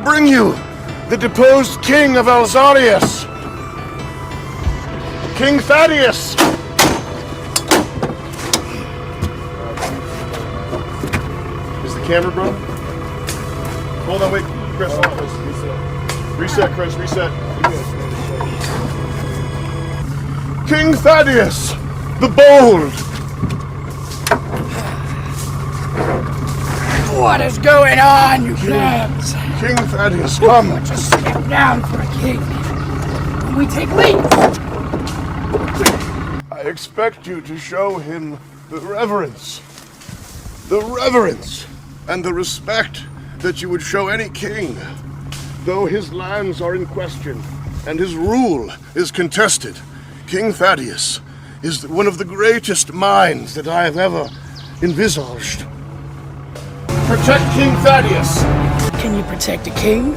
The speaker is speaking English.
bring you the deposed king of Alzarius, King Thaddius. Is the camera, bro? Hold on, wait, Chris. Reset, Chris, reset. King Thaddius, the bold. What is going on, you plebs? King Thaddius, come. Just step down for a king. When we take leave. I expect you to show him the reverence and the respect that you would show any king, though his lands are in question and his rule is contested. King Thaddius is one of the greatest minds that I have ever envisaged. Protect King Thaddius. Can you protect a king?